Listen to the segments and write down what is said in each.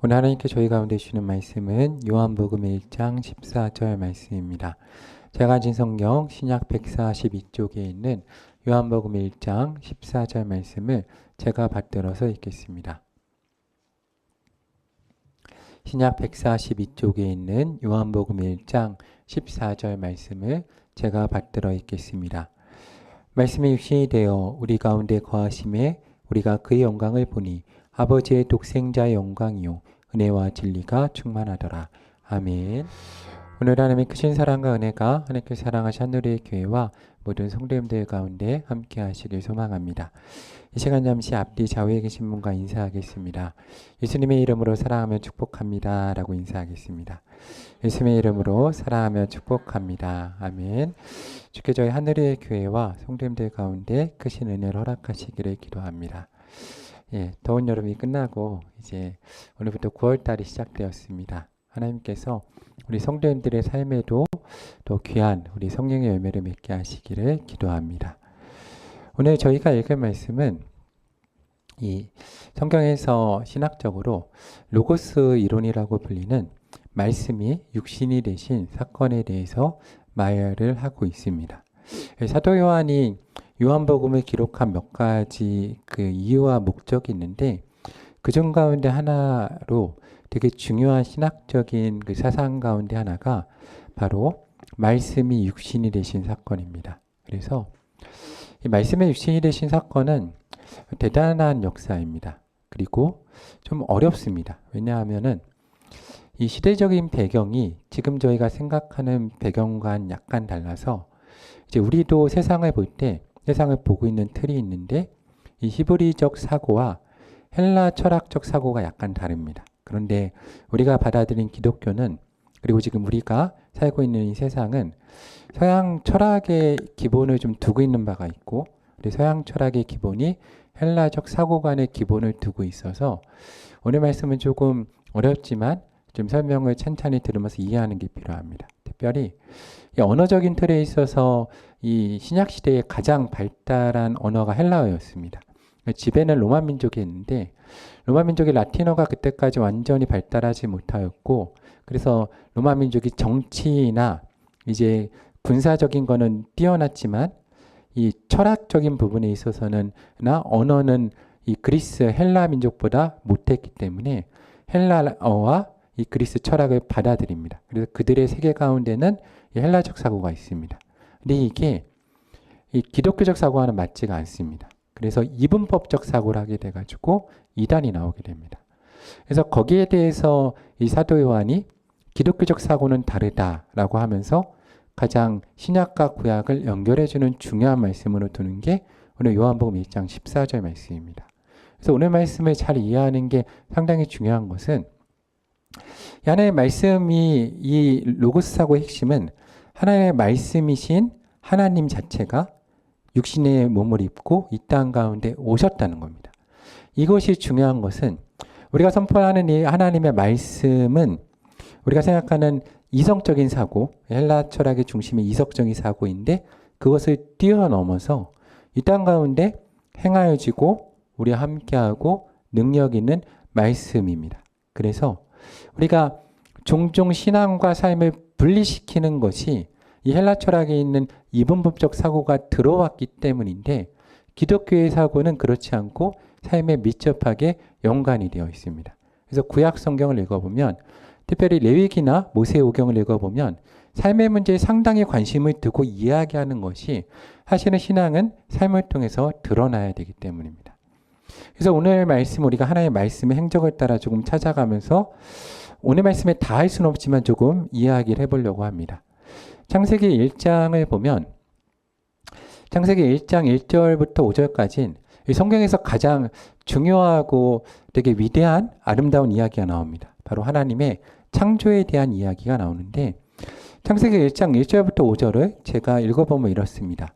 오늘 하나님께 저희 가운데 주시는 말씀은 요한복음 1장 14절 말씀입니다. 제가 가진 성경 신약 142쪽에 있는 요한복음 1장 14절 말씀을 제가 받들어서 읽겠습니다. 신약 142쪽에 있는 요한복음 1장 14절 말씀을 제가 받들어 읽겠습니다. 말씀이 육신이 되어 우리 가운데 거하심에 우리가 그의 영광을 보니 아버지의 독생자의 영광이요 은혜와 진리가 충만하더라. 아멘. 오늘 하나님의 크신 사랑과 은혜가 하나님께 사랑하신 한누리의 교회와 모든 성도님들 가운데 함께 하시길 소망합니다. 이 시간 잠시 앞뒤 좌우에 계신 분과 인사하겠습니다. 예수님의 이름으로 사랑하며 축복합니다 라고 인사하겠습니다. 예수님의 이름으로 사랑하며 축복합니다. 아멘. 주께 저희 하늘의 교회와 성도님들 가운데 크신 은혜를 허락하시기를 기도합니다. 더운 여름이 끝나고 이제 오늘부터 9월달이 시작되었습니다. 하나님께서 우리 성도님들의 삶에도 더 귀한 우리 성령의 열매를 맺게 하시기를 기도합니다. 오늘 저희가 읽을 말씀은 이 성경에서 신학적으로 로고스 이론이라고 불리는 말씀이 육신이 되신 사건에 대해서 말을 하고 있습니다. 사도 요한이 요한복음을 기록한 몇 가지 그 이유와 목적이 있는데 그중 가운데 하나로 되게 중요한 신학적인 그 사상 가운데 하나가 바로 말씀이 육신이 되신 사건입니다. 그래서 이 말씀의 육신이 되신 사건은 대단한 역사입니다. 그리고 좀 어렵습니다. 왜냐하면은 이 시대적인 배경이 지금 저희가 생각하는 배경과는 약간 달라서 이제 우리도 세상을 볼 때 세상을 보고 있는 틀이 있는데 이 히브리적 사고와 헬라 철학적 사고가 약간 다릅니다. 그런데 우리가 받아들인 기독교는 그리고 지금 우리가 살고 있는 이 세상은 서양 철학의 기본을 좀 두고 있는 바가 있고 서양 철학의 기본이 헬라적 사고관의 기본을 두고 있어서 오늘 말씀은 조금 어렵지만 좀 설명을 찬찬히 들으면서 이해하는 게 필요합니다. 특별히 이 언어적인 틀에 있어서 이 신약시대에 가장 발달한 언어가 헬라어였습니다. 지배는 로마 민족이 있는데 로마 민족의 라틴어가 그때까지 완전히 발달하지 못하였고 그래서 로마 민족이 정치나 이제 군사적인 거는 뛰어났지만 이 철학적인 부분에 있어서는 언어는 이 그리스 헬라 민족보다 못했기 때문에 헬라어와 이 그리스 철학을 받아들입니다. 그래서 그들의 세계 가운데는 이 헬라적 사고가 있습니다. 근데 이게 이 기독교적 사고와는 맞지가 않습니다. 그래서 이분법적 사고를 하게 돼가지고 이단이 나오게 됩니다. 그래서 거기에 대해서 이 사도 요한이 기독교적 사고는 다르다라고 하면서 가장 신약과 구약을 연결해주는 중요한 말씀으로 두는 게 오늘 요한복음 1장 14절 말씀입니다. 그래서 오늘 말씀을 잘 이해하는 게 상당히 중요한 것은 하나님의 말씀이 이 로고스 사고의 핵심은 하나님의 말씀이신 하나님 자체가 육신의 몸을 입고 이 땅 가운데 오셨다는 겁니다. 이것이 중요한 것은 우리가 선포하는 이 하나님의 말씀은 우리가 생각하는 이성적인 사고, 헬라 철학의 중심이 이성적인 사고인데 그것을 뛰어넘어서 이 땅 가운데 행하여지고 우리와 함께하고 능력 있는 말씀입니다. 그래서 우리가 종종 신앙과 삶을 분리시키는 것이 이 헬라 철학에 있는 이분법적 사고가 들어왔기 때문인데 기독교의 사고는 그렇지 않고 삶에 밀접하게 연관이 되어 있습니다. 그래서 구약 성경을 읽어보면 특별히 레위기나 모세오경을 읽어보면 삶의 문제에 상당히 관심을 두고 이야기하는 것이 사실은 신앙은 삶을 통해서 드러나야 되기 때문입니다. 그래서 오늘 말씀 우리가 하나님의 말씀의 행적을 따라 조금 찾아가면서 오늘 말씀에 다 할 수는 없지만 조금 이야기를 해보려고 합니다. 창세기 1장을 보면 창세기 1장 1절부터 5절까지는 성경에서 가장 중요하고 되게 위대한 아름다운 이야기가 나옵니다. 바로 하나님의 창조에 대한 이야기가 나오는데 창세기 1장 1절부터 5절을 제가 읽어보면 이렇습니다.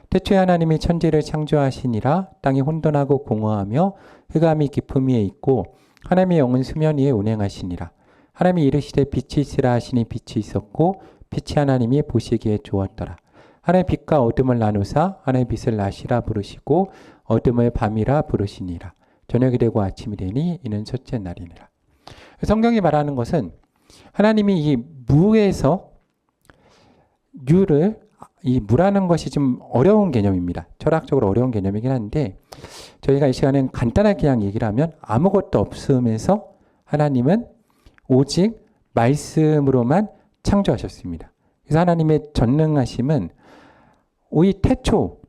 태초에 하나님이 천지를 창조하시니라. 땅이 혼돈하고 공허하며 흑암이 깊음 위에 있고 하나님의 영은 수면 위에 운행하시니라. 하나님이 이르시되 빛이 있으라 하시니 빛이 있었고 빛이 하나님이 보시기에 좋았더라. 하나님의 빛과 어둠을 나누사 하나님의 빛을 낮이라 부르시고 어둠을 밤이라 부르시니라. 저녁이 되고 아침이 되니 이는 첫째 날이니라. 성경이 말하는 것은 하나님이 이 무에서 유를, 이 무라는 것이 좀 어려운 개념입니다. 철학적으로 어려운 개념이긴 한데 저희가 이 시간엔 간단하게 그냥 얘기를 하면 아무것도 없음에서 하나님은 오직 말씀으로만 창조하셨습니다. 그래서 하나님의 전능하심은 오히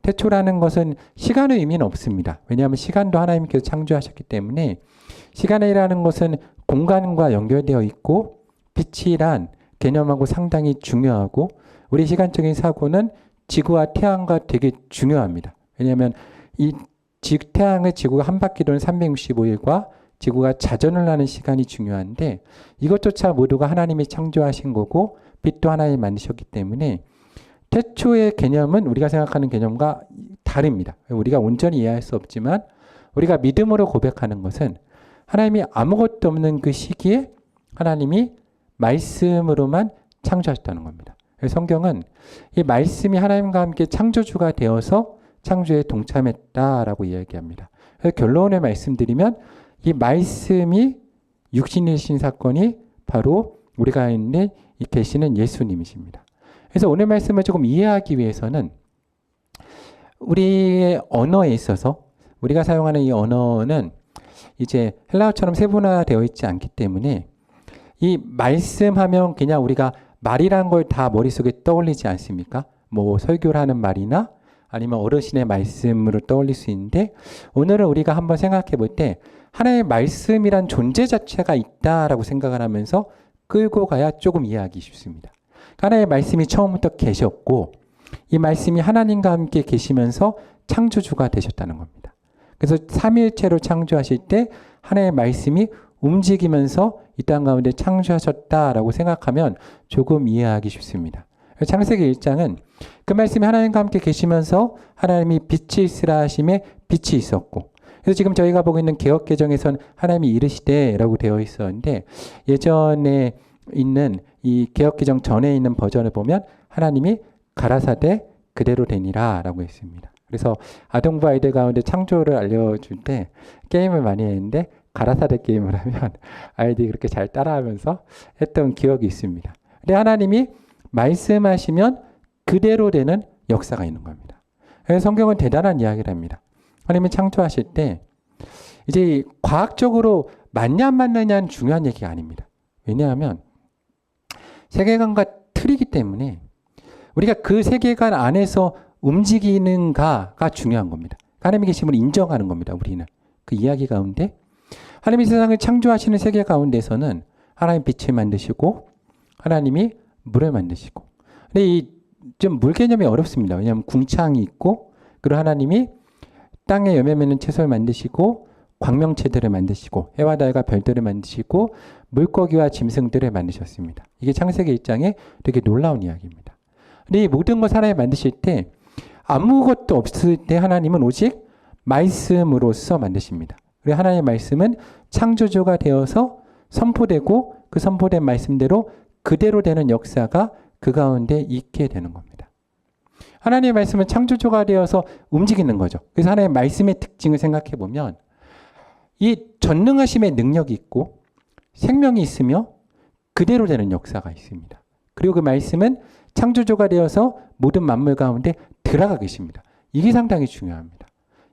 태초라는 것은 시간의 의미는 없습니다. 왜냐하면 시간도 하나님께서 창조하셨기 때문에 시간이라는 것은 공간과 연결되어 있고 빛이란 개념하고 상당히 중요하고 우리 시간적인 사고는 지구와 태양과 되게 중요합니다. 왜냐하면 이 태양의 지구가 한 바퀴 도는 365일과 지구가 자전을 하는 시간이 중요한데 이것조차 모두가 하나님이 창조하신 거고 빛도 하나님이 만드셨기 때문에 태초의 개념은 우리가 생각하는 개념과 다릅니다. 우리가 온전히 이해할 수 없지만 우리가 믿음으로 고백하는 것은 하나님이 아무것도 없는 그 시기에 하나님이 말씀으로만 창조하셨다는 겁니다. 성경은 이 말씀이 하나님과 함께 창조주가 되어서 창조에 동참했다라고 이야기합니다. 결론을 말씀드리면 이 말씀이 육신이신 사건이 바로 우리가 있는 이 계시는 예수님이십니다. 그래서 오늘 말씀을 조금 이해하기 위해서는 우리의 언어에 있어서 우리가 사용하는 이 언어는 이제 헬라어처럼 세분화되어 있지 않기 때문에 이 말씀하면 그냥 우리가 말이란 걸 다 머릿속에 떠올리지 않습니까? 뭐 설교를 하는 말이나 아니면 어르신의 말씀으로 떠올릴 수 있는데 오늘은 우리가 한번 생각해 볼 때 하나님의 말씀이란 존재 자체가 있다라고 생각을 하면서 끌고 가야 조금 이해하기 쉽습니다. 하나님의 말씀이 처음부터 계셨고 이 말씀이 하나님과 함께 계시면서 창조주가 되셨다는 겁니다. 그래서 삼위일체로 창조하실 때 하나님의 말씀이 움직이면서 이 땅 가운데 창조하셨다라고 생각하면 조금 이해하기 쉽습니다. 창세기 1장은 그 말씀이 하나님과 함께 계시면서 하나님이 빛이 있으라 하심에 빛이 있었고 그래서 지금 저희가 보고 있는 개역개정에선 하나님이 이르시되라고 되어 있었는데 예전에 있는 이 개역개정 전에 있는 버전을 보면 하나님이 가라사대 그대로 되니라 라고 했습니다. 그래서 아동부 아이들 가운데 창조를 알려줄 때 게임을 많이 했는데 가라사대 게임을 하면 아이들이 그렇게 잘 따라하면서 했던 기억이 있습니다. 근데 하나님이 말씀하시면 그대로 되는 역사가 있는 겁니다. 그래서 성경은 대단한 이야기를 합니다. 하나님이 창조하실 때 이제 과학적으로 맞냐 안 맞느냐는 중요한 얘기가 아닙니다. 왜냐하면 세계관과 틀이기 때문에 우리가 그 세계관 안에서 움직이는가가 중요한 겁니다. 하나님의 계심을 인정하는 겁니다. 우리는 그 이야기 가운데 하나님이 세상을 창조하시는 세계 가운데서는 하나님 빛을 만드시고 하나님이 물을 만드시고 근데 이 좀 물 개념이 어렵습니다. 왜냐하면 궁창이 있고 그리고 하나님이 땅에 열매 맺는 채소를 만드시고 광명체들을 만드시고 해와 달과 별들을 만드시고 물고기와 짐승들을 만드셨습니다. 이게 창세기 1장에 되게 놀라운 이야기입니다. 근데 이 모든 것 하나님 만드실 때 아무것도 없을 때 하나님은 오직 말씀으로써 만드십니다. 그리고 하나님의 말씀은 창조주가 되어서 선포되고 그 선포된 말씀대로 그대로 되는 역사가 그 가운데 있게 되는 겁니다. 하나님의 말씀은 창조주가 되어서 움직이는 거죠. 그래서 하나님의 말씀의 특징을 생각해 보면 이 전능하심의 능력이 있고 생명이 있으며 그대로 되는 역사가 있습니다. 그리고 그 말씀은 창조주가 되어서 모든 만물 가운데 들어가 계십니다. 이게 상당히 중요합니다.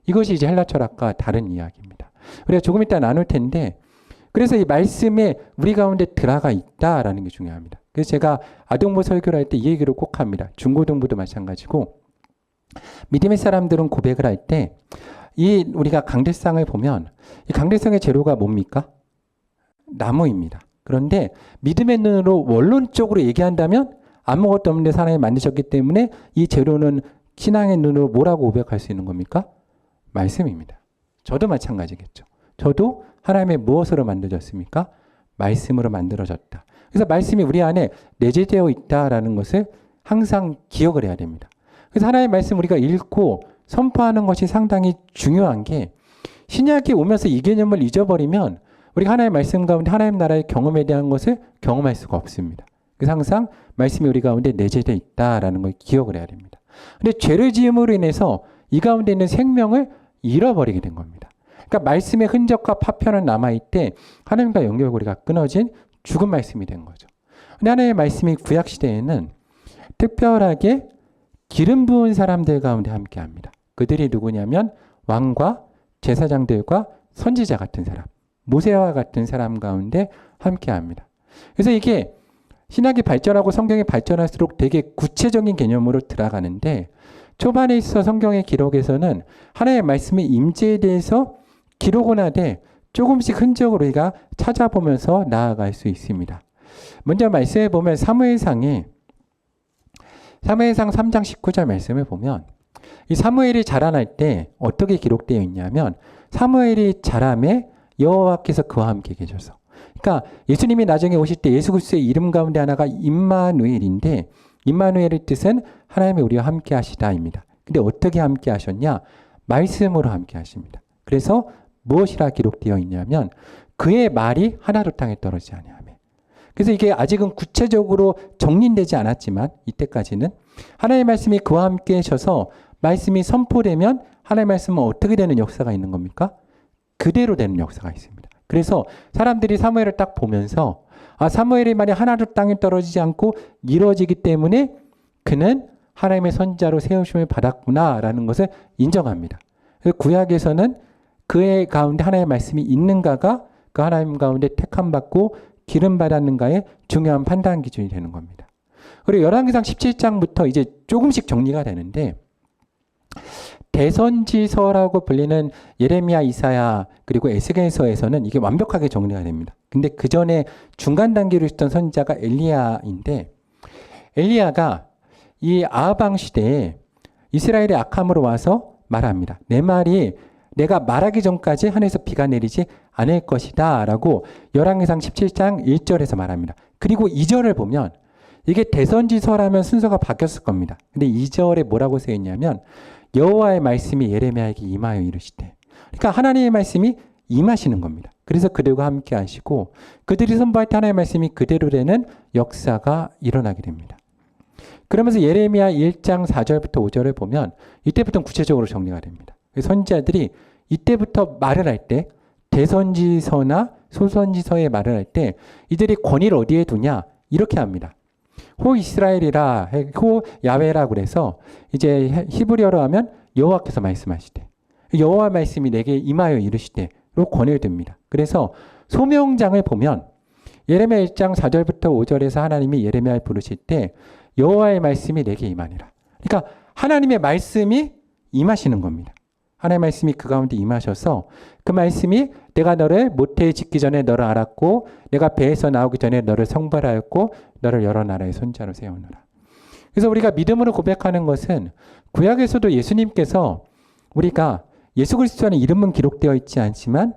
이것이 이제 헬라 철학과 다른 이야기입니다. 우리가 조금 이따 나눌 텐데 그래서 이 말씀에 우리 가운데 들어가 있다라는 게 중요합니다. 그래서 제가 아동부 설교를 할 때 이 얘기를 꼭 합니다. 중고등부도 마찬가지고 믿음의 사람들은 고백을 할 때 이 우리가 강대상을 보면 이 강대상의 재료가 뭡니까? 나무입니다. 그런데 믿음의 눈으로 원론적으로 얘기한다면 아무것도 없는데 하나님이 만드셨기 때문에 이 재료는 신앙의 눈으로 뭐라고 고백할 수 있는 겁니까? 말씀입니다. 저도 마찬가지겠죠. 저도 하나님의 무엇으로 만들어졌습니까? 말씀으로 만들어졌다. 그래서 말씀이 우리 안에 내재되어 있다라는 것을 항상 기억을 해야 됩니다. 그래서 하나님의 말씀 우리가 읽고 선포하는 것이 상당히 중요한 게 신약이 오면서 이 개념을 잊어버리면 우리가 하나님의 말씀 가운데 하나님 나라의 경험에 대한 것을 경험할 수가 없습니다. 그래서 항상 말씀이 우리 가운데 내재되어 있다라는 걸 기억을 해야 됩니다. 근데 죄를 지음으로 인해서 이 가운데 있는 생명을 잃어버리게 된 겁니다. 그러니까 말씀의 흔적과 파편은 남아있대 하나님과 연결고리가 끊어진 죽은 말씀이 된 거죠. 근데 하나님의 말씀이 구약시대에는 특별하게 기름 부은 사람들 가운데 함께합니다. 그들이 누구냐면 왕과 제사장들과 선지자 같은 사람, 모세와 같은 사람 가운데 함께합니다. 그래서 이게 신학이 발전하고 성경이 발전할수록 되게 구체적인 개념으로 들어가는데 초반에 있어 성경의 기록에서는 하나님의 말씀의 임재에 대해서 기록은 하되 조금씩 흔적으로 우리가 찾아보면서 나아갈 수 있습니다. 먼저 말씀해 보면 사무엘상 3장 19절 말씀을 보면 이 사무엘이 자라날 때 어떻게 기록되어 있냐면 사무엘이 자라매 여호와께서 그와 함께 계셔서 그러니까 예수님이 나중에 오실 때 예수 그리스도의 이름 가운데 하나가 임마누엘인데 임마누엘의 뜻은 하나님이 우리와 함께 하시다입니다. 근데 어떻게 함께 하셨냐? 말씀으로 함께 하십니다. 그래서 무엇이라 기록되어 있냐면 그의 말이 하나도 땅에 떨어지지 아니하며 그래서 이게 아직은 구체적으로 정리되지 않았지만 이때까지는 하나님의 말씀이 그와 함께 하셔서 말씀이 선포되면 하나님의 말씀은 어떻게 되는 역사가 있는 겁니까? 그대로 되는 역사가 있습니다. 그래서 사람들이 사무엘을 딱 보면서 사무엘의 말이 하나도 땅에 떨어지지 않고 이루어지기 때문에 그는 하나님의 선지자로 세우심을 받았구나라는 것을 인정합니다. 구약에서는 그의 가운데 하나님의 말씀이 있는가가 그 하나님 가운데 택함받고 기름 받았는가의 중요한 판단 기준이 되는 겁니다. 그리고 열왕기상 17장부터 이제 조금씩 정리가 되는데 대선지서라고 불리는 예레미야, 이사야 그리고 에스겔서에서는 이게 완벽하게 정리가 됩니다. 근데 그 전에 중간 단계로 있었던 선지자가 엘리야인데 엘리야가 이 아하방 시대에 이스라엘의 악함으로 와서 말합니다. 내 말이 내가 말하기 전까지 하늘에서 비가 내리지 않을 것이다 라고 열왕기상 17장 1절에서 말합니다. 그리고 2절을 보면 이게 대선지서라면 순서가 바뀌었을 겁니다. 근데 2절에 뭐라고 쓰여 있냐면 여호와의 말씀이 예레미야에게 임하여 이르시되 그러니까 하나님의 말씀이 임하시는 겁니다. 그래서 그들과 함께 하시고 그들이 선포할 때 하나님의 말씀이 그대로 되는 역사가 일어나게 됩니다. 그러면서 예레미야 1장 4절부터 5절을 보면 이때부터는 구체적으로 정리가 됩니다. 선지자들이 이때부터 말을 할 때 대선지서나 소선지서에 말을 할 때 이들이 권위를 어디에 두냐 이렇게 합니다. 호 이스라엘이라 호 야훼라 그래서 이제 히브리어로 하면 여호와께서 말씀하시되 여호와 말씀이 내게 임하여 이르시되로 권위를 듭니다. 그래서 소명장을 보면 예레미야 1장 4절부터 5절에서 하나님이 예레미야를 부르실 때 여호와의 말씀이 내게 임하니라. 그러니까 하나님의 말씀이 임하시는 겁니다. 하나님의 말씀이 그 가운데 임하셔서 그 말씀이 내가 너를 모태에 짓기 전에 너를 알았고 내가 배에서 나오기 전에 너를 성별하였고 너를 여러 나라의 손자로 세우노라. 그래서 우리가 믿음으로 고백하는 것은 구약에서도 예수님께서 우리가 예수 그리스도라는 이름은 기록되어 있지 않지만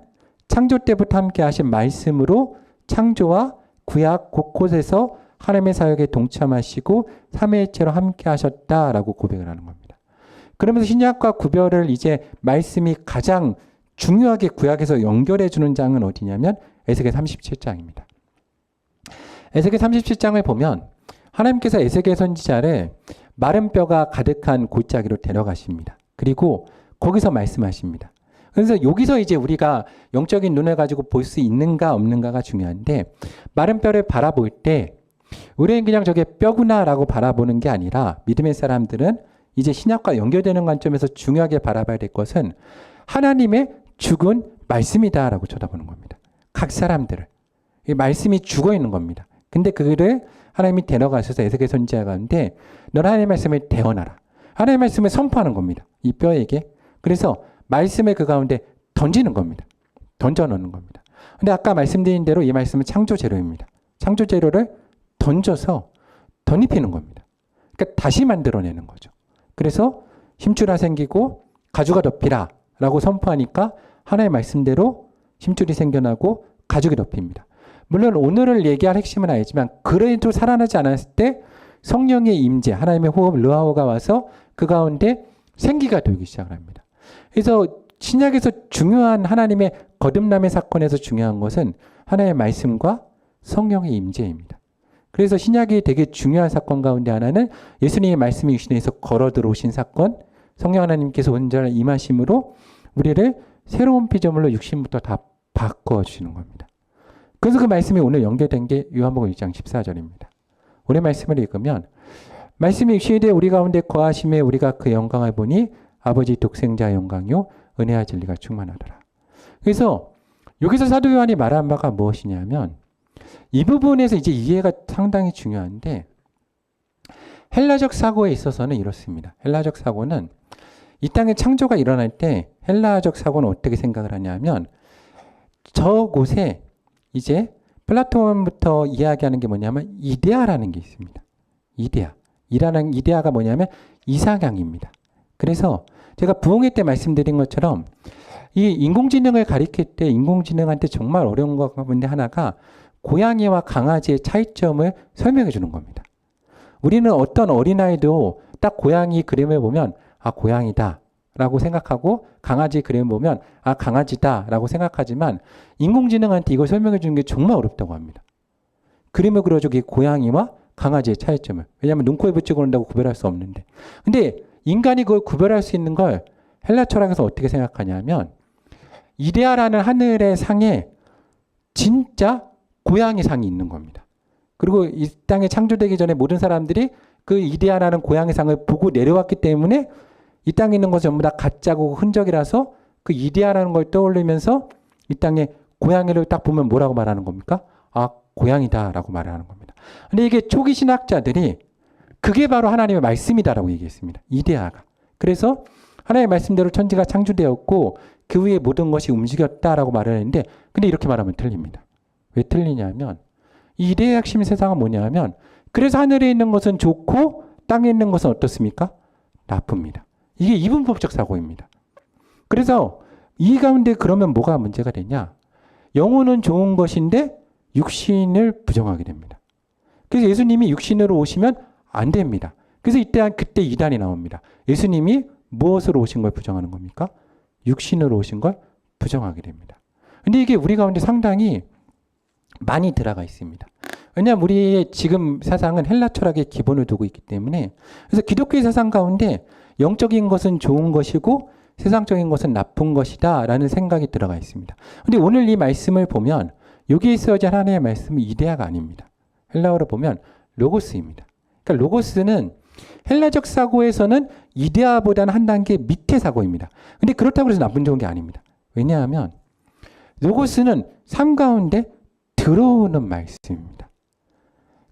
창조 때부터 함께 하신 말씀으로 창조와 구약 곳곳에서 하나님의 사역에 동참하시고 삼위일체로 함께 하셨다라고 고백을 하는 겁니다. 그러면서 신약과 구별을 이제 말씀이 가장 중요하게 구약에서 연결해 주는 장은 어디냐면 에스겔 37장입니다. 에스겔 37장을 보면 하나님께서 에스겔 선지자를 마른 뼈가 가득한 골짜기로 데려가십니다. 그리고 거기서 말씀하십니다. 그래서 여기서 이제 우리가 영적인 눈을 가지고 볼 수 있는가 없는가가 중요한데 마른 뼈를 바라볼 때 우리는 그냥 저게 뼈구나라고 바라보는 게 아니라 믿음의 사람들은 이제 신약과 연결되는 관점에서 중요하게 바라봐야 될 것은 하나님의 죽은 말씀이다라고 쳐다보는 겁니다. 각 사람들을. 이 말씀이 죽어 있는 겁니다. 근데 그를 하나님이 데려가셔서 에스겔 선지자 가운데 너는 하나님의 말씀을 대언하라. 하나님의 말씀을 선포하는 겁니다. 이 뼈에게. 그래서 말씀을 그 가운데 던지는 겁니다. 던져놓는 겁니다. 근데 아까 말씀드린 대로 이 말씀은 창조 재료입니다. 창조 재료를 던져서 덧입히는 겁니다. 그러니까 다시 만들어내는 거죠. 그래서 힘줄이 생기고 가죽아 덮이라 라고 선포하니까 하나의 말씀대로 힘줄이 생겨나고 가죽이 덮입니다. 물론 오늘을 얘기할 핵심은 아니지만 그래도 살아나지 않았을 때 성령의 임재, 하나님의 호흡, 르하오가 와서 그 가운데 생기가 돌기 시작을 합니다. 그래서 신약에서 중요한 하나님의 거듭남의 사건에서 중요한 것은 하나님의 말씀과 성령의 임재입니다. 그래서 신약이 되게 중요한 사건 가운데 하나는 예수님의 말씀이 육신에서 걸어 들어오신 사건, 성령 하나님께서 온전한 임하심으로 우리를 새로운 피조물로 육신부터 다 바꿔주시는 겁니다. 그래서 그 말씀이 오늘 연결된 게 요한복음 1장 14절입니다. 오늘 말씀을 읽으면 말씀이 육신이 되어 우리 가운데 거하심에 우리가 그 영광을 보니 아버지 독생자 영광요 은혜와 진리가 충만하더라. 그래서 여기서 사도 요한이 말한 바가 무엇이냐면 이 부분에서 이제 이해가 상당히 중요한데 헬라적 사고에 있어서는 이렇습니다. 헬라적 사고는 이 땅에 창조가 일어날 때 헬라적 사고는 어떻게 생각을 하냐면 저곳에 이제 플라톤부터 이야기하는 게 뭐냐면 이데아라는 게 있습니다. 이데아가 뭐냐면 이상향입니다. 그래서 제가 부흥회 때 말씀드린 것처럼 이 인공지능을 가리킬 때 인공지능한테 정말 어려운 것 가운데 하나가 고양이와 강아지의 차이점을 설명해 주는 겁니다. 우리는 어떤 어린아이도 딱 고양이 그림을 보면 아 고양이다 라고 생각하고 강아지 그림을 보면 아 강아지다 라고 생각하지만 인공지능한테 이걸 설명해 주는 게 정말 어렵다고 합니다. 그림을 그려주기 고양이와 강아지의 차이점을. 왜냐하면 눈, 코, 입을 찍어놓는다고 구별할 수 없는데. 근데 인간이 그걸 구별할 수 있는 걸 헬라 철학에서 어떻게 생각하냐면 이데아라는 하늘의 상에 진짜 고양이 상이 있는 겁니다. 그리고 이 땅에 창조되기 전에 모든 사람들이 그 이데아라는 고양이 상을 보고 내려왔기 때문에 이 땅에 있는 것은 전부 다 가짜고 흔적이라서 그 이데아라는 걸 떠올리면서 이 땅에 고양이를 딱 보면 뭐라고 말하는 겁니까? 아, 고양이다라고 말하는 겁니다. 근데 이게 초기 신학자들이 그게 바로 하나님의 말씀이다라고 얘기했습니다. 이데아가. 그래서 하나님의 말씀대로 천지가 창조되었고 그 위에 모든 것이 움직였다라고 말을 했는데 근데 이렇게 말하면 틀립니다. 왜 틀리냐면 이 이데아의 핵심 세상은 뭐냐면 그래서 하늘에 있는 것은 좋고 땅에 있는 것은 어떻습니까? 나쁩니다. 이게 이분법적 사고입니다. 그래서 이 가운데 그러면 뭐가 문제가 되냐? 영혼은 좋은 것인데 육신을 부정하게 됩니다. 그래서 예수님이 육신으로 오시면 안 됩니다. 그래서 그때 이단이 나옵니다. 예수님이 무엇으로 오신 걸 부정하는 겁니까? 육신으로 오신 걸 부정하게 됩니다. 근데 이게 우리 가운데 상당히 많이 들어가 있습니다. 왜냐하면 우리의 지금 사상은 헬라 철학의 기본을 두고 있기 때문에 그래서 기독교의 사상 가운데 영적인 것은 좋은 것이고 세상적인 것은 나쁜 것이다 라는 생각이 들어가 있습니다. 근데 오늘 이 말씀을 보면 여기에 쓰여진 하나님의 말씀은 이데아가 아닙니다. 헬라어로 보면 로고스입니다. 그러니까 로고스는 헬라적 사고에서는 이데아보다는 한 단계 밑의 사고입니다. 근데 그렇다고 해서 나쁜 좋은 게 아닙니다. 왜냐하면 로고스는 삶 가운데 들어오는 말씀입니다.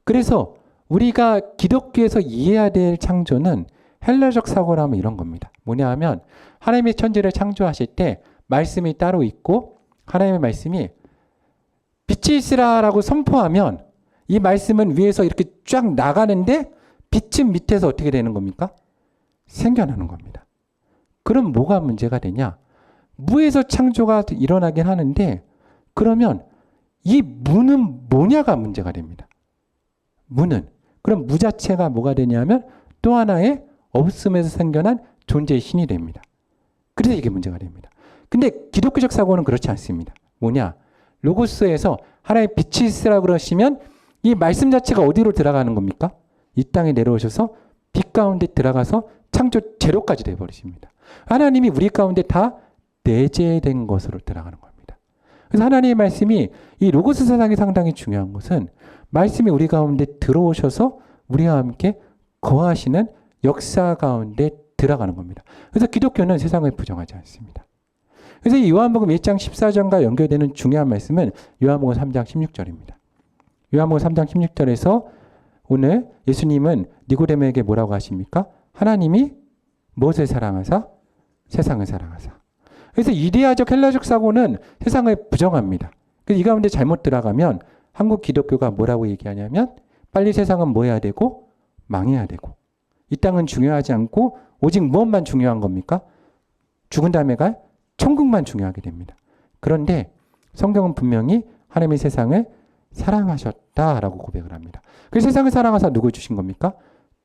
그래서 우리가 기독교에서 이해해야 될 창조는 헬라적 사고라면 이런 겁니다. 뭐냐 하면 하나님의 천지를 창조하실 때 말씀이 따로 있고 하나님의 말씀이 빛이 있으라라고 선포하면 이 말씀은 위에서 이렇게 쫙 나가는데 빛은 밑에서 어떻게 되는 겁니까? 생겨나는 겁니다. 그럼 뭐가 문제가 되냐? 무에서 창조가 일어나긴 하는데 그러면 이 무는 뭐냐가 문제가 됩니다. 무는. 그럼 무 자체가 뭐가 되냐면 또 하나의 없음에서 생겨난 존재의 신이 됩니다. 그래서 이게 문제가 됩니다. 근데 기독교적 사고는 그렇지 않습니다. 뭐냐? 로고스에서 하나의 빛이 있으라고 그러시면 이 말씀 자체가 어디로 들어가는 겁니까? 이 땅에 내려오셔서 빛 가운데 들어가서 창조 재료까지 되어버리십니다. 하나님이 우리 가운데 다 내재된 것으로 들어가는 겁니다. 그래서 하나님의 말씀이 이 로고스 사상이 상당히 중요한 것은 말씀이 우리 가운데 들어오셔서 우리와 함께 거하시는 역사 가운데 들어가는 겁니다. 그래서 기독교는 세상을 부정하지 않습니다. 그래서 이 요한복음 1장 14절과 연결되는 중요한 말씀은 요한복음 3장 16절입니다. 요한복음 3장 16절에서 오늘 예수님은 니고데모에게 뭐라고 하십니까? 하나님이 무엇을 사랑하사? 세상을 사랑하사. 그래서 이데아적 헬라적 사고는 세상을 부정합니다. 그래서 이 가운데 잘못 들어가면 한국 기독교가 뭐라고 얘기하냐면 빨리 세상은 뭐 해야 되고 망해야 되고 이 땅은 중요하지 않고 오직 무엇만 중요한 겁니까? 죽은 다음에 갈 천국만 중요하게 됩니다. 그런데 성경은 분명히 하나님의 세상을 사랑하셨다라고 고백을 합니다. 그 세상을 사랑하사 누구 주신 겁니까?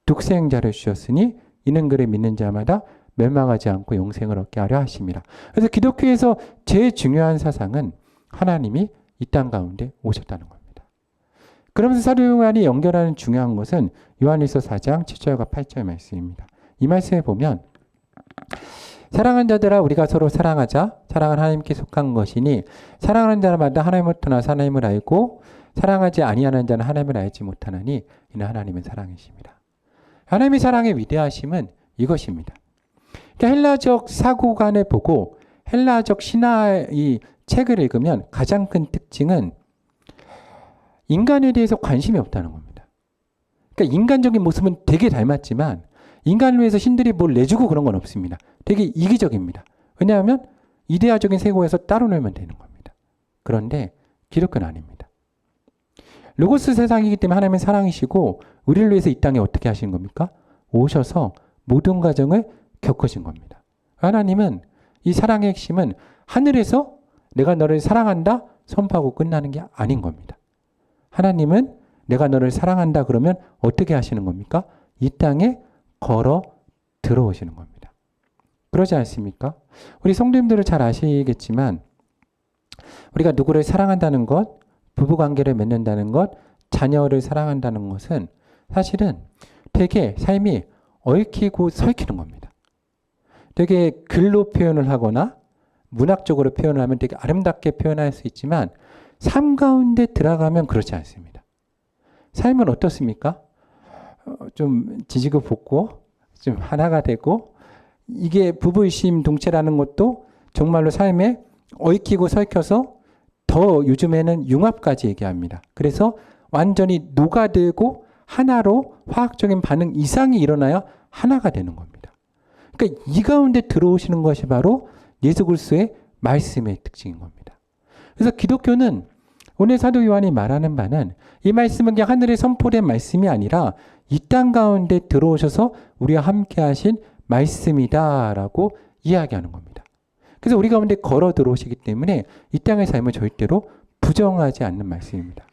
독생자를 주셨으니 이는 그를 믿는 자마다 멸망하지 않고 영생을 얻게 하려 하심이라. 그래서 기독교에서 제일 중요한 사상은 하나님이 이 땅 가운데 오셨다는 겁니다. 그러면서 사도 요한이 연결하는 중요한 것은 요한일서 4장 7절과 8절 말씀입니다. 이 말씀에 보면 사랑하는 자들아 우리가 서로 사랑하자. 사랑은 하나님께 속한 것이니 사랑하는 자마다 하나님으로부터 나서 하나님을 알고 사랑하지 아니하는 자는 하나님을 알지 못하나니 이는 하나님은 사랑이십니다. 하나님의 사랑의 위대하심은 이것입니다. 그러니까 헬라적 사고관을 보고 헬라적 신화의 책을 읽으면 가장 큰 특징은 인간에 대해서 관심이 없다는 겁니다. 그러니까 인간적인 모습은 되게 닮았지만 인간을 위해서 신들이 뭘 내주고 그런 건 없습니다. 되게 이기적입니다. 왜냐하면 이데아적인 세계에서 따로 놀면 되는 겁니다. 그런데 기독교는 아닙니다. 로고스 세상이기 때문에 하나님은 사랑이시고 우리를 위해서 이 땅에 어떻게 하신 겁니까? 오셔서 모든 과정을 겪으신 겁니다. 하나님은 이 사랑의 핵심은 하늘에서 내가 너를 사랑한다 선포하고 끝나는 게 아닌 겁니다. 하나님은 내가 너를 사랑한다 그러면 어떻게 하시는 겁니까? 이 땅에 걸어 들어오시는 겁니다. 그러지 않습니까? 우리 성도님들은 잘 아시겠지만 우리가 누구를 사랑한다는 것, 부부관계를 맺는다는 것, 자녀를 사랑한다는 것은 사실은 되게 삶이 얽히고 설키는 겁니다. 되게 글로 표현을 하거나 문학적으로 표현을 하면 되게 아름답게 표현할 수 있지만 삶 가운데 들어가면 그렇지 않습니다. 삶은 어떻습니까? 좀 지지고 볶고 좀 하나가 되고 이게 부부의심 동체라는 것도 정말로 삶에 얽히고 설켜서 더 요즘에는 융합까지 얘기합니다. 그래서 완전히 녹아들고 하나로 화학적인 반응 이상이 일어나야 하나가 되는 겁니다. 그러니까 이 가운데 들어오시는 것이 바로 예수 그리스도의 말씀의 특징인 겁니다. 그래서 기독교는 오늘 사도 요한이 말하는 바는 이 말씀은 그냥 하늘에 선포된 말씀이 아니라 이 땅 가운데 들어오셔서 우리와 함께 하신 말씀이다라고 이야기하는 겁니다. 그래서 우리 가운데 걸어 들어오시기 때문에 이 땅의 삶을 절대로 부정하지 않는 말씀입니다.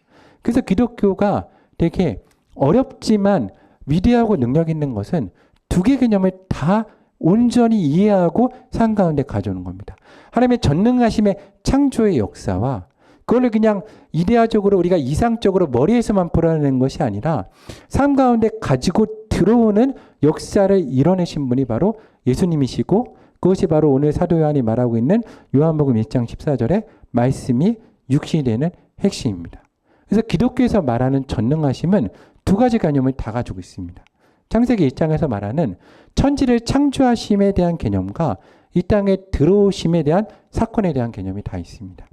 그래서 기독교가 되게 어렵지만 위대하고 능력 있는 것은 두 개의 개념을 다 온전히 이해하고 삶 가운데 가져오는 겁니다. 하나님의 전능하심의 창조의 역사와 그걸 그냥 이데아적으로 우리가 이상적으로 머리에서만 풀어내는 것이 아니라 삶 가운데 가지고 들어오는 역사를 이뤄내신 분이 바로 예수님이시고 그것이 바로 오늘 사도 요한이 말하고 있는 요한복음 1장 14절의 말씀이 육신이 되는 핵심입니다. 그래서 기독교에서 말하는 전능하심은 두 가지 개념을 다 가지고 있습니다. 창세기 1장에서 말하는 천지를 창조하심에 대한 개념과 이 땅에 들어오심에 대한 사건에 대한 개념이 다 있습니다.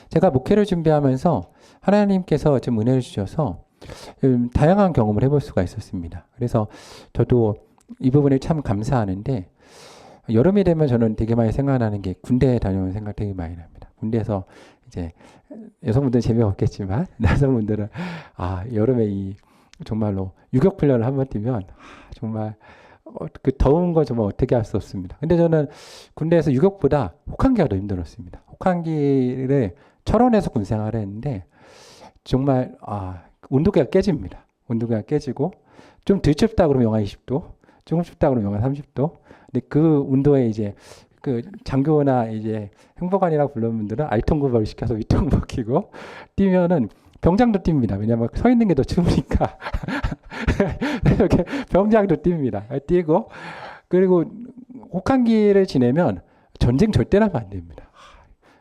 제가 목회를 준비하면서 하나님께서 좀 은혜를 주셔서 다양한 경험을 해볼 수가 있었습니다. 그래서 저도 이 부분에 참 감사하는데 여름이 되면 저는 되게 많이 생각나는 게 군대에 다녀온 생각 되게 많이 납니다. 군대에서 이제 여성분들은 재미없겠지만 남성분들은 여름에 이 정말로 유격훈련을 한번 뛰면 정말 그 더운 거 정말 어떻게 할 수 없습니다. 근데 저는 군대에서 유격보다 혹한기가 더 힘들었습니다. 혹한기를 철원에서 군생활을 했는데 정말 온도계가 깨집니다. 온도계가 깨지고 좀 덜 춥다 그러면 영하 20도, 조금 춥다 그러면 영하 30도. 근데 그 온도에 이제 그 장교나 이제 행보관이라고 부르는 분들은 알통구벌 시켜서 위통 벗기고 뛰면은 병장도 뜁니다. 왜냐하면 서 있는 게 더 추우니까. 이렇게 병장도 뜁니다. 뛰고 그리고 혹한기를 지내면 전쟁 절대 나면 안 됩니다.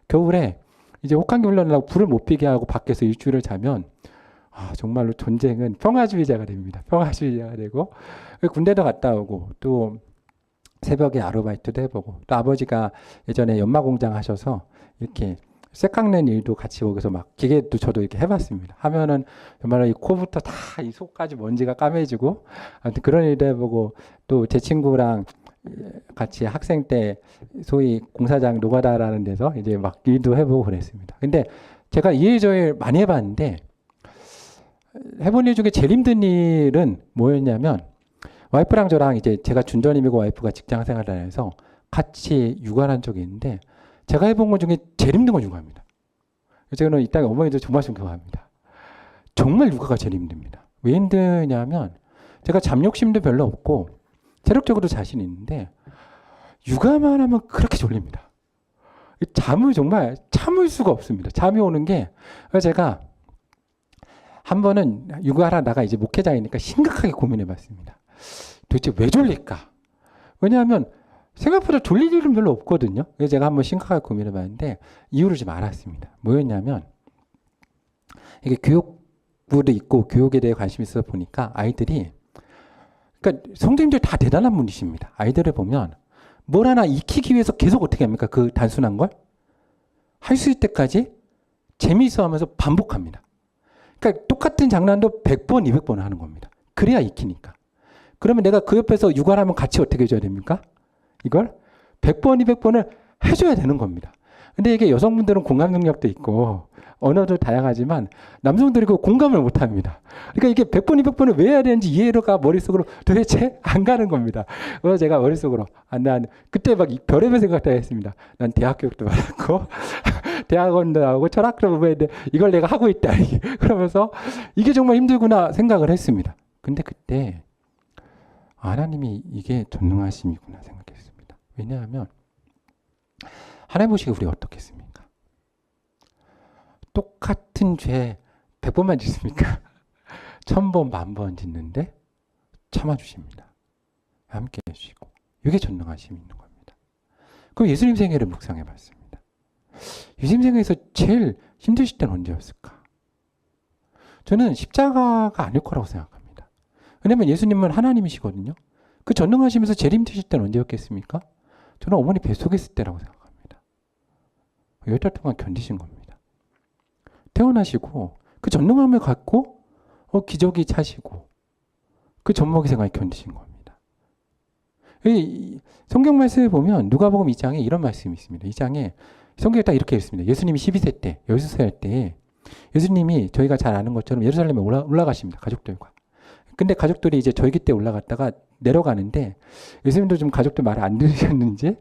겨울에 이제 혹한기 훈련을 하고 불을 못 피게 하고 밖에서 일주일을 자면 정말로 전쟁은 평화주의자가 됩니다. 평화주의자가 되고 군대도 갔다 오고 또 새벽에 아르바이트도 해보고 또 아버지가 예전에 연마공장 하셔서 이렇게 쇠 깎는 일도 같이 거기서 막 기계도 저도 이렇게 해봤습니다. 하면은 정말 이 코부터 다 이 속까지 먼지가 까매지고 아무튼 그런 일도 해보고 또 제 친구랑 같이 학생 때 소위 공사장 노가다라는 데서 이제 막 일도 해보고 그랬습니다. 근데 제가 이 일 저 일 많이 해봤는데 해본 일 중에 제일 힘든 일은 뭐였냐면 와이프랑 저랑 이제 제가 준전임이고 와이프가 직장 생활을 해서 같이 육아를 한 적이 있는데 제가 해본 것 중에 제일 힘든 건 육아입니다. 저는 이 땅에 어머니도 정말 존경합니다. 정말 육아가 제일 힘듭니다. 왜 힘드냐면 제가 잠욕심도 별로 없고 체력적으로 자신 있는데 육아만 하면 그렇게 졸립니다. 잠을 정말 참을 수가 없습니다. 잠이 오는 게 제가 한 번은 육아하다가 이제 목회자이니까 심각하게 고민해 봤습니다. 도대체 왜 졸릴까? 왜냐하면 생각보다 졸릴 일은 별로 없거든요. 그래서 제가 한번 심각하게 고민해 봤는데 이유를 좀 알았습니다. 뭐였냐면 이게 교육부도 있고 교육에 대해 관심이 있어 보니까 아이들이 그러니까 성도님들 다 대단한 분이십니다. 아이들을 보면 뭘 하나 익히기 위해서 계속 어떻게 합니까? 그 단순한 걸 할 수 있을 때까지 재미있어 하면서 반복합니다. 그러니까 똑같은 장난도 100번, 200번 하는 겁니다. 그래야 익히니까. 그러면 내가 그 옆에서 육아하면 같이 어떻게 해줘야 됩니까? 이걸 100번, 200번을 해줘야 되는 겁니다. 근데 이게 여성분들은 공감 능력도 있고 언어도 다양하지만 남성들이 그 공감을 못 합니다. 그러니까 이게 100번, 200번을 왜 해야 되는지 이해가 머릿속으로 도대체 안 가는 겁니다. 그래서 제가 머릿속으로 난 그때 막 별의별 생각도 했습니다. 난 대학 교육도 받았고 대학원도 나오고 철학도 공부했는데 이걸 내가 하고 있다. 그러면서 이게 정말 힘들구나 생각을 했습니다. 근데 그때 하나님이 이게 전능하심이구나 생각했습니다. 왜냐하면 하나님 보시기에 우리 어떻겠습니까? 똑같은 죄 100번만 짓습니까? 1000번, 10,000번 짓는데 참아주십니다. 함께 해주시고 이게 전능하심이 있는 겁니다. 그럼 예수님 생애를 묵상해 봤습니다. 예수님 생애에서 제일 힘드실 때는 언제였을까? 저는 십자가가 아닐 거라고 생각합니다. 왜냐하면 예수님은 하나님이시거든요. 그 전능하시면서 제일 힘드실 때는 언제였겠습니까? 저는 어머니 뱃속에 있을 때라고 생각합니다. 10달 동안 견디신 겁니다. 태어나시고 그 전능함을 갖고 기저귀 차시고 그 젖먹이 생활 견디신 겁니다. 성경 말씀을 보면 누가복음 2장에 이런 말씀이 있습니다. 2장에 성경에 딱 이렇게 있습니다. 예수님이 12세 때, 16살 때 예수님이 저희가 잘 아는 것처럼 예루살렘에 올라가십니다. 가족들과. 근데 가족들이 이제 절기 때 올라갔다가 내려가는데 예수님도 좀 가족들 말을 안 들으셨는지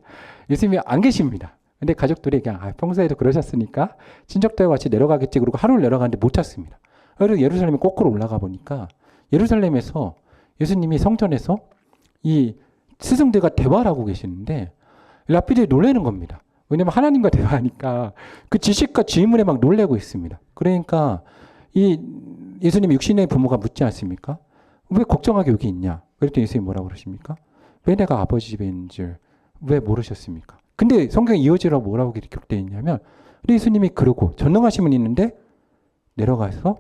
예수님이 안 계십니다. 근데 가족들이 그냥 평소에도 그러셨으니까 친척들과 같이 내려가겠지 그러고 하루를 내려가는데 못 찾습니다. 그래서 예루살렘에 거꾸로 올라가 보니까 예루살렘에서 예수님이 성전에서 이 스승들과 대화를 하고 계시는데 랍비들이 놀라는 겁니다. 왜냐하면 하나님과 대화하니까 그 지식과 질문에 막 놀래고 있습니다. 그러니까 이 예수님 육신의 부모가 묻지 않습니까? 왜 걱정하게 여기 있냐? 그랬더니 예수님이 뭐라고 그러십니까? 왜 내가 아버지 집에 있는 줄 왜 모르셨습니까? 근데 성경에 이어지라고 뭐라고 기록되어 있냐면 예수님이 그러고 전능하신 분이 있는데 내려가서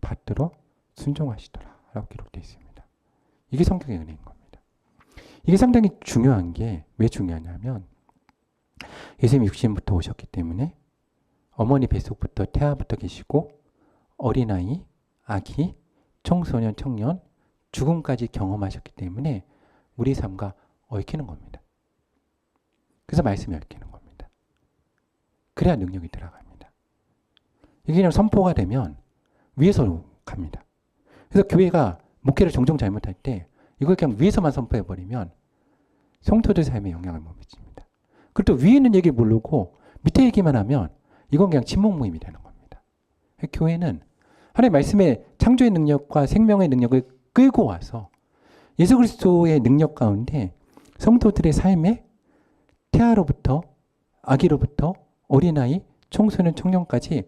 받들어 순종하시더라 라고 기록되어 있습니다. 이게 성경의 은혜인 겁니다. 이게 상당히 중요한 게 왜 중요하냐면 예수님이 육신부터 오셨기 때문에 어머니 뱃속부터 태아부터 계시고 어린아이, 아기, 청소년, 청년, 죽음까지 경험하셨기 때문에 우리 삶과 얽히는 겁니다. 그래서 말씀이 얽히는 겁니다. 그래야 능력이 들어갑니다. 이게 그냥 선포가 되면 위에서 갑니다. 그래서 교회가 목회를 종종 잘못할 때 이걸 그냥 위에서만 선포해버리면 성도들 삶에 영향을 못 미칩니다. 그리고 또 위에 있는 얘기 모르고 밑에 얘기만 하면 이건 그냥 침묵 모임이 되는 겁니다. 교회는 하나님의 말씀의 창조의 능력과 생명의 능력을 끌고 와서 예수 그리스도의 능력 가운데 성도들의 삶에 태아로부터 아기로부터 어린아이, 청소년, 청년까지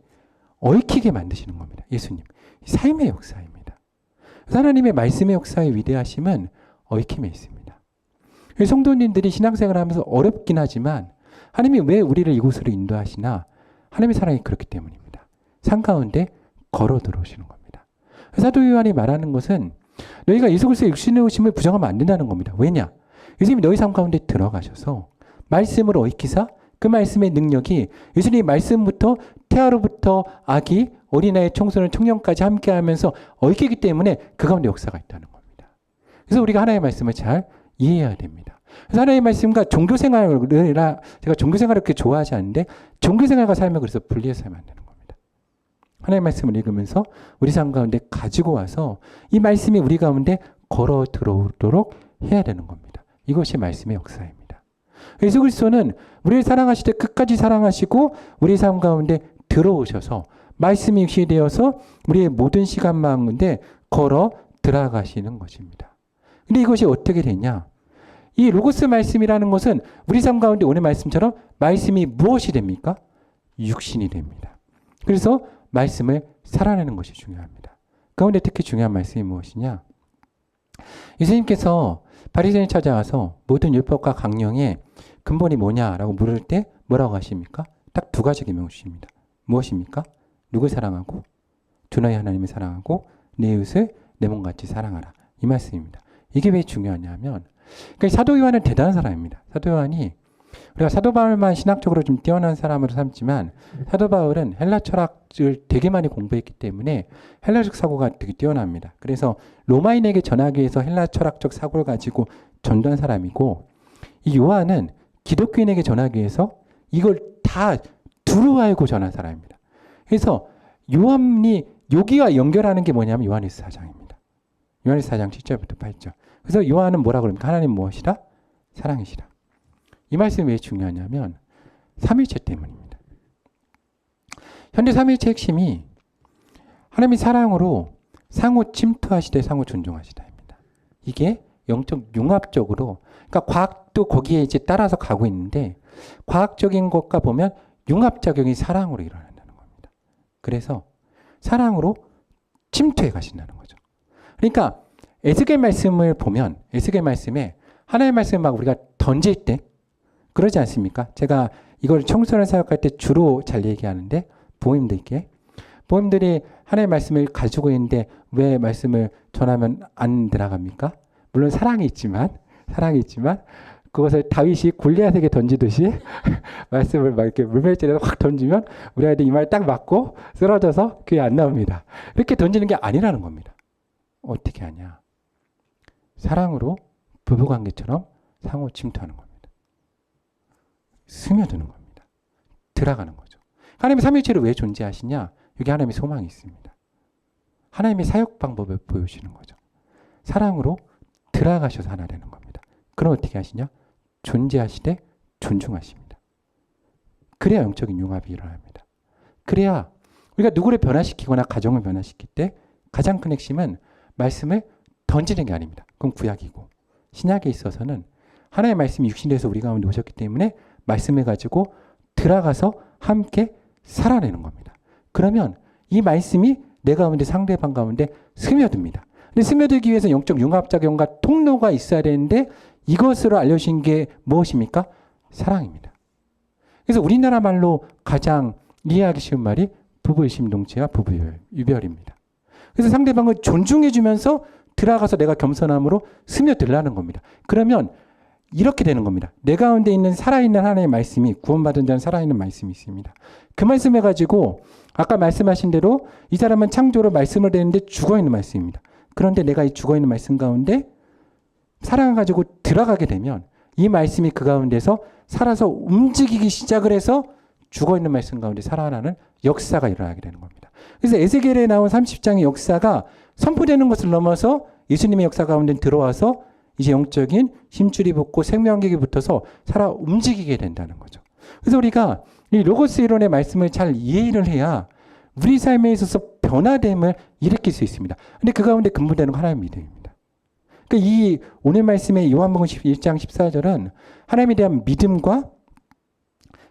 얽히게 만드시는 겁니다. 예수님. 삶의 역사입니다. 하나님의 말씀의 역사의 위대하심은 얽힘에 있습니다. 성도님들이 신앙생활을 하면서 어렵긴 하지만 하나님이 왜 우리를 이곳으로 인도하시나? 하나님의 사랑이 그렇기 때문입니다. 산 가운데 걸어 들어오시는 겁니다. 사도 요한이 말하는 것은 너희가 예수 그리스도의 육신의 오심을 부정하면 안 된다는 겁니다. 왜냐? 예수님이 너희 삶 가운데 들어가셔서 말씀으로 얽히사 그 말씀의 능력이 예수님의 말씀부터 태아로부터 아기, 어린아이, 청소년, 청년까지 함께하면서 얽히기 때문에 그 가운데 역사가 있다는 겁니다. 그래서 우리가 하나님의 말씀을 잘 이해해야 됩니다. 그래서 하나님의 말씀과 종교생활을 제가 종교생활을 그렇게 좋아하지 않는데 종교생활과 삶을 그래서 분리해서 하면 안 되는 겁니다. 하나님의 말씀을 읽으면서 우리 삶 가운데 가지고 와서 이 말씀이 우리 가운데 걸어 들어오도록 해야 되는 겁니다. 이것이 말씀의 역사입니다. 예수 그리스도는 우리를 사랑하실 때 끝까지 사랑하시고 우리 삶 가운데 들어오셔서 말씀이 육신이 되어서 우리의 모든 시간 가운데 걸어 들어가시는 것입니다. 근데 이것이 어떻게 되냐? 이 로고스 말씀이라는 것은 우리 삶 가운데 오늘 말씀처럼 말씀이 무엇이 됩니까? 육신이 됩니다. 그래서 말씀을 살아내는 것이 중요합니다. 그 가운데 특히 중요한 말씀이 무엇이냐? 예수님께서 바리새인이 찾아와서 모든 율법과 강령의 근본이 뭐냐라고 물을 때 뭐라고 하십니까? 딱 두 가지 계명을 주십니다. 무엇입니까? 누굴 사랑하고 주 너희 하나님을 사랑하고 내 이웃을 내 몸같이 사랑하라. 이 말씀입니다. 이게 왜 중요하냐면 그러니까 사도 요한은 대단한 사람입니다. 사도 요한이 우리가 사도 바울만 신학적으로 좀 뛰어난 사람으로 삼지만 사도 바울은 헬라 철학을 되게 많이 공부했기 때문에 헬라적 사고가 되게 뛰어납니다. 그래서 로마인에게 전하기 위해서 헬라 철학적 사고를 가지고 전도한 사람이고 이 요한은 기독교인에게 전하기 위해서 이걸 다 두루 알고 전한 사람입니다. 그래서 요한이 여기와 연결하는 게 뭐냐면 요한일서 4장입니다. 요한일서 4장 7절부터 8절. 그래서 요한은 뭐라 그럽니까? 하나님 무엇이라? 사랑이시라. 이 말씀이 왜 중요하냐면 삼위일체 때문입니다. 현대 삼위일체 핵심이 하나님이 사랑으로 상호 침투하시되 상호 존중하시다입니다. 이게 영적 융합적으로 그러니까 과학도 거기에 이제 따라서 가고 있는데 과학적인 것과 보면 융합작용이 사랑으로 일어난다는 겁니다. 그래서 사랑으로 침투해 가신다는 거죠. 그러니까 에스겔 말씀을 보면 에스겔 말씀에 하나님의 말씀을 막 우리가 던질 때 그러지 않습니까? 제가 이걸 청소년 사역할 때 주로 잘 얘기하는데 부모님들이 하나님의 말씀을 가지고 있는데 왜 말씀을 전하면 안 들어갑니까? 물론 사랑이 있지만 그것을 다윗이 골리앗에게 던지듯이 말씀을 막 이렇게 물매질에서 확 던지면 우리 아이들 이 말 딱 맞고 쓰러져서 그게 안 나옵니다. 이렇게 던지는 게 아니라는 겁니다. 어떻게 하냐? 사랑으로 부부관계처럼 상호 침투하는 겁니다. 스며드는 겁니다. 들어가는 거죠. 하나님의 삼위일체로 왜 존재하시냐? 여기 하나님의 소망이 있습니다. 하나님의 사역 방법을 보여주시는 거죠. 사랑으로 들어가셔서 하나 되는 겁니다. 그럼 어떻게 하시냐? 존재하시되 존중하십니다. 그래야 영적인 융합이 일어납니다. 그래야 우리가 누구를 변화시키거나 가정을 변화시킬 때 가장 큰 핵심은 말씀을 던지는 게 아닙니다. 그건 구약이고 신약에 있어서는 하나님의 말씀이 육신에서 우리 가운데 오셨기 때문에 말씀을 가지고 들어가서 함께 살아내는 겁니다. 그러면 이 말씀이 내 가운데 상대방 가운데 스며듭니다. 근데 스며들기 위해서 영적 융합작용과 통로가 있어야 되는데 이것으로 알려주신 게 무엇입니까? 사랑입니다. 그래서 우리나라 말로 가장 이해하기 쉬운 말이 부부일심동체와 부부유별입니다. 그래서 상대방을 존중해주면서 들어가서 내가 겸손함으로 스며들라는 겁니다. 그러면 이렇게 되는 겁니다. 내 가운데 있는 살아있는 하나님의 말씀이 구원받은 자는 살아있는 말씀이 있습니다. 그 말씀을 가지고 아까 말씀하신 대로 이 사람은 창조로 말씀을 대는데 죽어있는 말씀입니다. 그런데 내가 이 죽어있는 말씀 가운데 사랑을 가지고 들어가게 되면 이 말씀이 그 가운데서 살아서 움직이기 시작을 해서 죽어있는 말씀 가운데 살아나는 역사가 일어나게 되는 겁니다. 그래서 에스겔에 나온 30장의 역사가 선포되는 것을 넘어서 예수님의 역사 가운데 들어와서 이제 영적인 힘줄이 붙고 생명력이 붙어서 살아 움직이게 된다는 거죠. 그래서 우리가 이 로고스 이론의 말씀을 잘 이해를 해야 우리 삶에 있어서 변화됨을 일으킬 수 있습니다. 근데 그 가운데 근본되는 건 하나님의 믿음입니다. 그러니까 이 오늘 말씀의 요한복음 1장 14절은 하나님에 대한 믿음과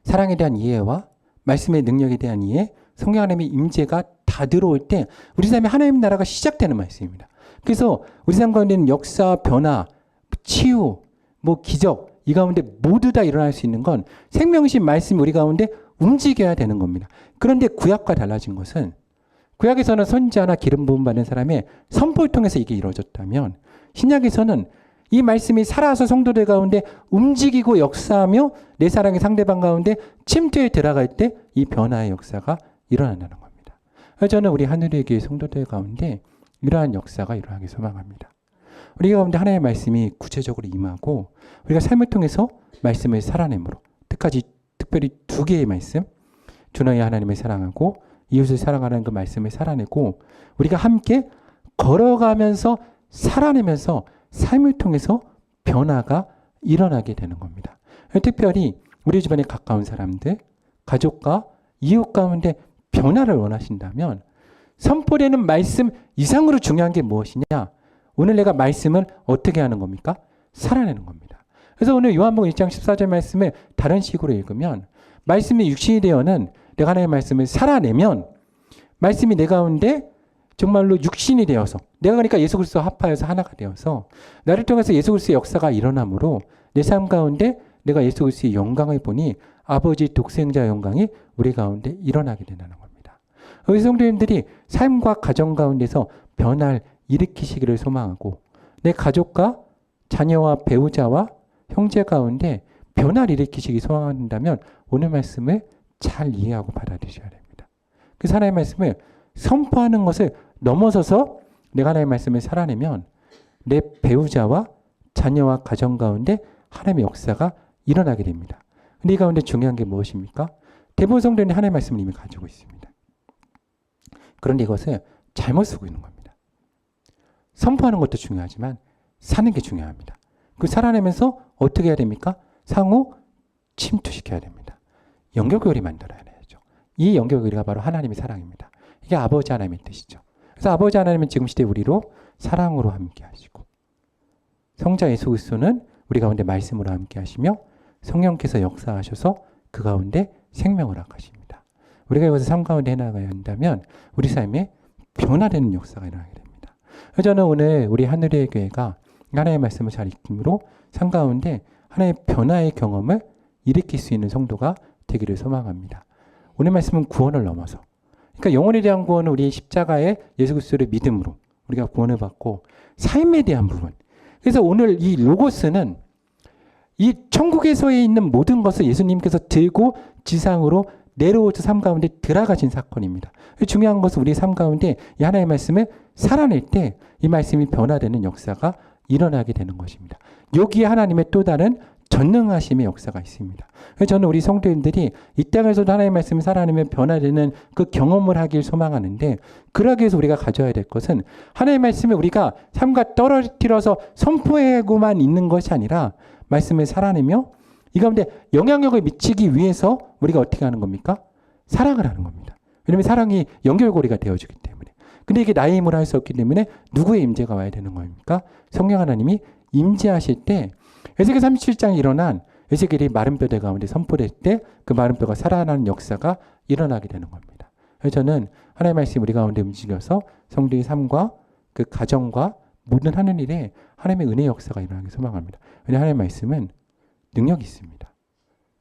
사랑에 대한 이해와 말씀의 능력에 대한 이해, 성령 하나님의 임재가 다 들어올 때 우리 삶에 하나님 나라가 시작되는 말씀입니다. 그래서 우리 삶 가운데 있는 역사, 변화, 치유, 기적 이 가운데 모두 다 일어날 수 있는 건 생명신 말씀이 우리 가운데 움직여야 되는 겁니다. 그런데 구약과 달라진 것은 구약에서는 선지자나 기름 부음 받는 사람의 선포를 통해서 이게 이루어졌다면 신약에서는 이 말씀이 살아서 성도들 가운데 움직이고 역사하며 내 사랑의 상대방 가운데 침투에 들어갈 때 이 변화의 역사가 일어난다는 겁니다. 저는 우리 하늘의 교회 성도들 가운데 이러한 역사가 일어나기 소망합니다. 우리 가운데 하나님의 말씀이 구체적으로 임하고 우리가 삶을 통해서 말씀을 살아내므로 특별히 두 개의 말씀, 주 너희 하나님을 사랑하고 이웃을 사랑하는 그 말씀을 살아내고 우리가 함께 걸어가면서 살아내면서 삶을 통해서 변화가 일어나게 되는 겁니다. 특별히 우리 주변에 가까운 사람들, 가족과 이웃 가운데 변화를 원하신다면 선포되는 말씀 이상으로 중요한 게 무엇이냐? 오늘 내가 말씀을 어떻게 하는 겁니까? 살아내는 겁니다. 그래서 오늘 요한복음 1장 14절 말씀을 다른 식으로 읽으면 말씀이 육신이 되어는 내가 하나님의 말씀을 살아내면 말씀이 내 가운데 정말로 육신이 되어서 내가 그러니까 예수 그리스도와 합하여서 하나가 되어서 나를 통해서 예수 그리스도의 역사가 일어나므로 내 삶 가운데 내가 예수 그리스도의 영광을 보니 아버지 독생자 영광이 우리 가운데 일어나게 된다는 겁니다. 우리 성도님들이 삶과 가정 가운데서 변화를 일으키시기를 소망하고 내 가족과 자녀와 배우자와 형제 가운데 변화를 일으키시기 소망한다면 오늘 말씀을 잘 이해하고 받아들이셔야 됩니다. 그 하나님의 말씀을 선포하는 것을 넘어서서 내가 하나님의 말씀을 살아내면 내 배우자와 자녀와 가정 가운데 하나님의 역사가 일어나게 됩니다. 근데 이 가운데 중요한 게 무엇입니까? 대부분 성도는 하나님의 말씀을 이미 가지고 있습니다. 그런데 이것을 잘못 쓰고 있는 겁니다. 선포하는 것도 중요하지만 사는 게 중요합니다. 그 살아내면서 어떻게 해야 됩니까? 상호 침투시켜야 됩니다. 연결고리 만들어야 되죠. 이 연결고리가 바로 하나님의 사랑입니다. 이게 아버지 하나님의 뜻이죠. 그래서 아버지 하나님은 지금 시대 우리로 사랑으로 함께 하시고 성자 예수 그리스도는 우리 가운데 말씀으로 함께 하시며 성령께서 역사하셔서 그 가운데 생명을 허락하십니다. 우리가 이것을 삶 가운데 해나가야 한다면 우리 삶에 변화되는 역사가 일어나게 됩니다. 그래서 저는 오늘 우리 하늘의 교회가 하나님의 말씀을 잘 읽음으로 삶 가운데 하나님의 변화의 경험을 일으킬 수 있는 성도가 되기를 소망합니다. 오늘 말씀은 구원을 넘어서 그러니까 영혼에 대한 구원은 우리 십자가의 예수 그리스도를 믿음으로 우리가 구원을 받고 삶에 대한 부분. 그래서 오늘 이 로고스는 이 천국에서에 있는 모든 것을 예수님께서 들고 지상으로 내려오셔서 삶 가운데 들어가신 사건입니다. 중요한 것은 우리 삶 가운데 이 하나님의 말씀을 살아낼 때 이 말씀이 변화되는 역사가 일어나게 되는 것입니다. 여기에 하나님의 또 다른 전능하심의 역사가 있습니다. 그래서 저는 우리 성도님들이 이 땅에서도 하나님의 말씀을 살아내며 변화되는 그 경험을 하길 소망하는데 그러기 위해서 우리가 가져야 될 것은 하나님의 말씀을 우리가 삶과 떨어뜨려서 선포하고만 있는 것이 아니라 말씀을 살아내며 이 가운데 영향력을 미치기 위해서 우리가 어떻게 하는 겁니까? 사랑을 하는 겁니다. 왜냐하면 사랑이 연결고리가 되어주기 때문에. 근데 이게 나의 힘으로 할 수 없기 때문에 누구의 임재가 와야 되는 겁니까? 성령 하나님이 임재하실 때 에스겔 37장에 일어난 에스겔이 마른 뼈들 가운데 선포될 때 그 마른 뼈가 살아나는 역사가 일어나게 되는 겁니다. 그래서 저는 하나님의 말씀이 우리 가운데 움직여서 성도의 삶과 그 가정과 모든 하는 일에 하나님의 은혜의 역사가 일어나기 소망합니다. 왜냐하면 하나님의 말씀은 능력이 있습니다.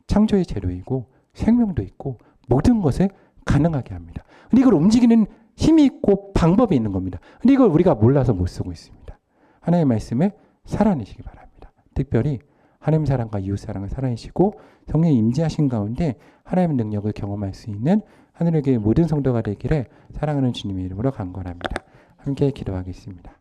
창조의 재료이고 생명도 있고 모든 것을 가능하게 합니다. 근데 이걸 움직이는 힘이 있고 방법이 있는 겁니다. 근데 이걸 우리가 몰라서 못 쓰고 있습니다. 하나님의 말씀을 살아내시기 바랍니다. 특별히 하나님 사랑과 이웃 사랑을 살아내시고 성령이 임재하신 가운데 하나님의 능력을 경험할 수 있는 하늘의 교회 모든 성도가 되기를 사랑하는 주님의 이름으로 간구합니다. 함께 기도하겠습니다.